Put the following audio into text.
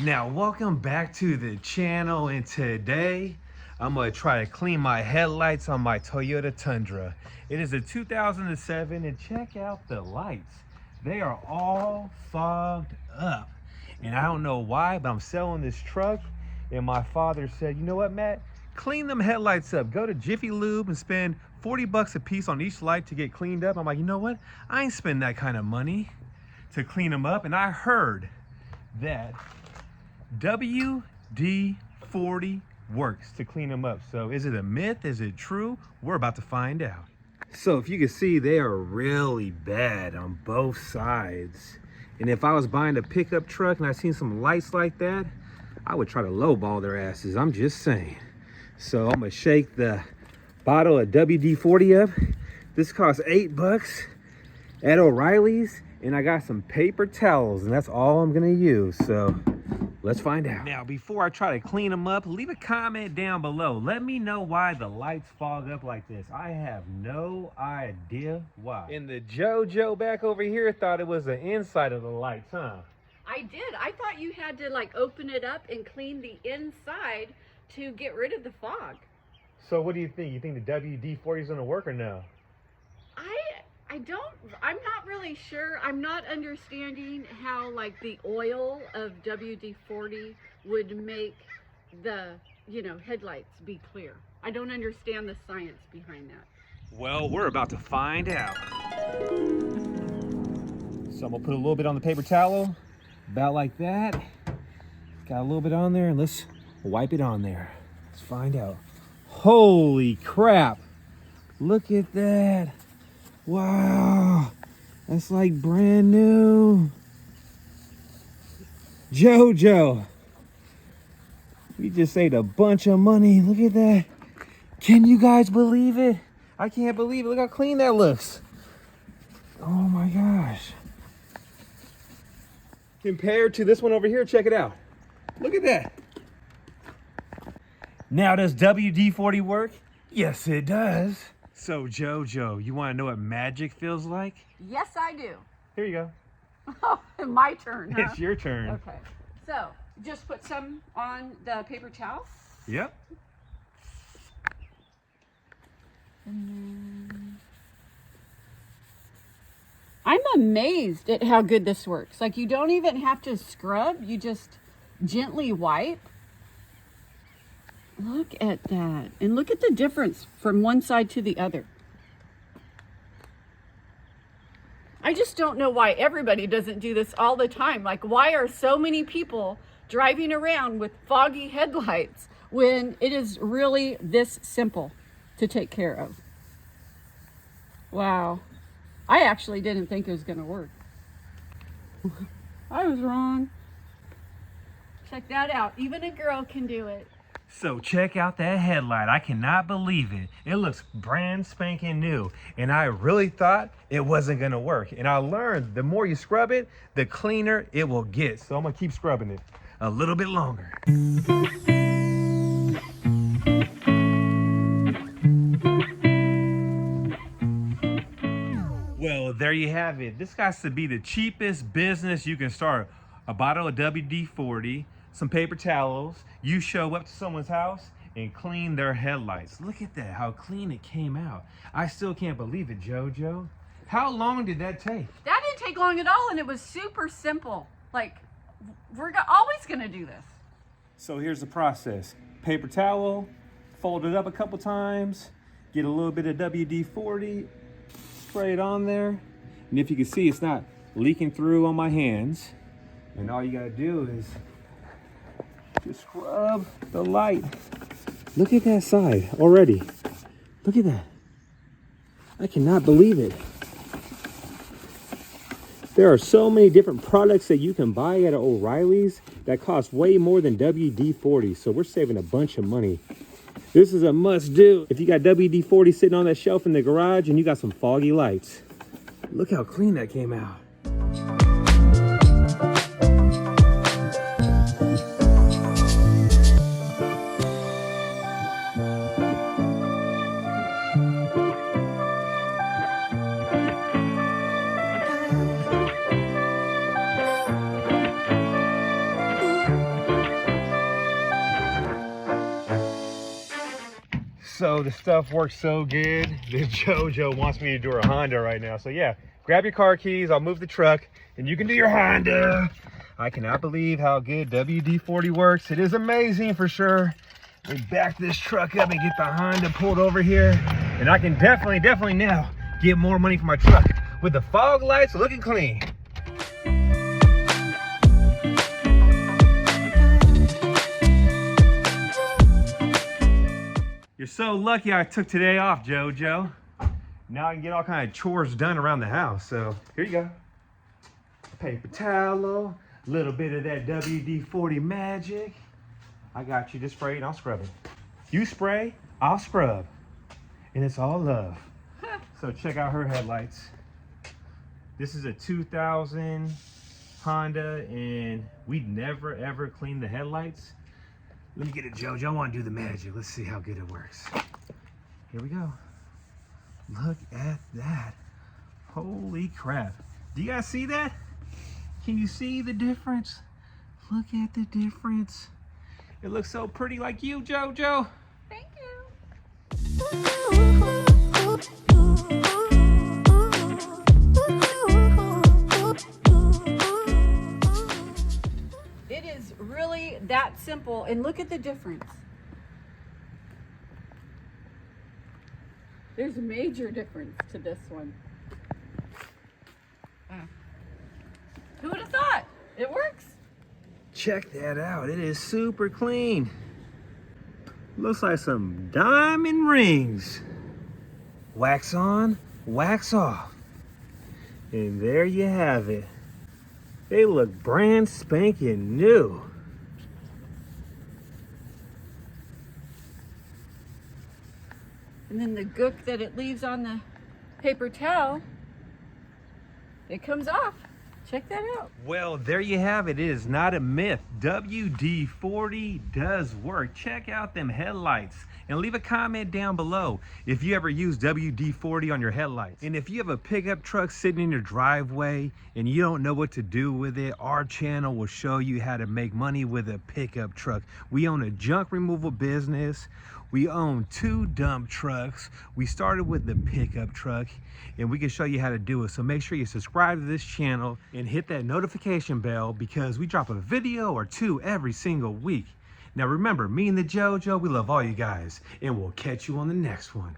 Now, welcome back to the channel, and today I'm gonna try to clean my headlights on my Toyota Tundra. It is a 2007, and check out the lights. They are all fogged up, and I don't know why, but I'm selling this truck, and my father said, you know what, Matt? Clean them headlights up. Go to Jiffy Lube and spend 40 bucks a piece on each light to get cleaned up. I'm like, you know what? I ain't spend that kind of money to clean them up, and I heard that WD-40 works to clean them up. So is it a myth? Is it true? We're about to find out. So if you can see, they are really bad on both sides. And if I was buying a pickup truck and I seen some lights like that, I would try to lowball their asses. I'm just saying. So I'm gonna shake the bottle of WD-40 up. This costs $8 at O'Reilly's, and I got some paper towels, and that's all I'm gonna use. So let's find out. Now, before I try to clean them up, leave a comment down below. Let me know why the lights fog up like this. I have no idea why. And the JoJo back over here thought it was the inside of the lights, huh? I did. I thought you had to like open it up and clean the inside to get rid of the fog. So what do you think? You think the WD-40 is gonna work or no? I'm not really sure. I'm not understanding how like the oil of WD-40 would make the, headlights be clear. I don't understand the science behind that. Well, we're about to find out. So I'm gonna put a little bit on the paper towel, about like that. Got a little bit on there, and let's wipe it on there. Let's find out. Holy crap! Look at that. Wow, that's like brand new. JoJo, we just saved a bunch of money. Look at that. Can you guys believe it? I can't believe it. Look how clean that looks. Oh my gosh. Compared to this one over here, check it out. Look at that. Now, does WD-40 work? Yes, it does. So, JoJo, you want to know what magic feels like? Yes, I do. Here you go. Oh, my turn, huh? It's your turn. Okay. So, just put some on the paper towel. Yep. I'm amazed at how good this works. Like, you don't even have to scrub. You just gently wipe. Look at that. And look at the difference from one side to the other. I just don't know why everybody doesn't do this all the time. Like, why are so many people driving around with foggy headlights when it is really this simple to take care of? Wow. I actually didn't think it was going to work. I was wrong. Check that out. Even a girl can do it. So check out that headlight. I cannot believe it. It looks brand spanking new. And I really thought it wasn't gonna work. And I learned the more you scrub it, the cleaner it will get. So I'm gonna keep scrubbing it a little bit longer. Well, there you have it. This has to be the cheapest business you can start. A bottle of WD-40, some paper towels. You show up to someone's house and clean their headlights. Look at that, how clean it came out. I still can't believe it, JoJo. How long did that take? That didn't take long at all, and it was super simple. Like, we're always gonna do this. So here's the process. Paper towel, fold it up a couple times, get a little bit of WD-40, spray it on there. And if you can see, it's not leaking through on my hands. And all you gotta do is just scrub the light. Look at that side already. Look at that. I cannot believe it. There are so many different products that you can buy at O'Reilly's that cost way more than WD-40. So we're saving a bunch of money. This is a must do if you got WD-40 sitting on that shelf in the garage and you got some foggy lights. Look how clean that came out. So the stuff works so good that JoJo wants me to do her Honda right now. So yeah, grab your car keys, I'll move the truck, and you can do your Honda. I cannot believe how good WD-40 works. It is amazing for sure. We back this truck up and get the Honda pulled over here. And I can definitely now get more money for my truck with the fog lights looking clean. You're so lucky I took today off, JoJo. Now I can get all kind of chores done around the house. So here you go. Paper towel, a little bit of that WD-40 magic. I got you. Just spray it and I'll scrub it. You spray, I'll scrub. And it's all love. So check out her headlights. This is a 2000 Honda and we'd never ever clean the headlights. Let me get it, JoJo. I want to do the magic. Let's see how good it works. Here we go. Look at that. Holy crap. Do you guys see that? Can you see the difference? Look at the difference. It looks so pretty like you, JoJo. Thank you. It is really that simple, and look at the difference. There's a major difference to this one. Who would have thought? It works. Check that out. It is super clean. Looks like some diamond rings. Wax on, wax off. And there you have it. They look brand spanking new. And then the gook that it leaves on the paper towel, it comes off. Check that out. Well, there you have it. It is not a myth. WD-40 does work. Check out them headlights and leave a comment down below if you ever use WD-40 on your headlights. And if you have a pickup truck sitting in your driveway and you don't know what to do with it, our channel will show you how to make money with a pickup truck. We own a junk removal business. We own 2 dump trucks. We started with the pickup truck and we can show you how to do it. So make sure you subscribe to this channel and hit that notification bell because we drop a video or 2 every single week. Now remember, me and the JoJo, we love all you guys and we'll catch you on the next one.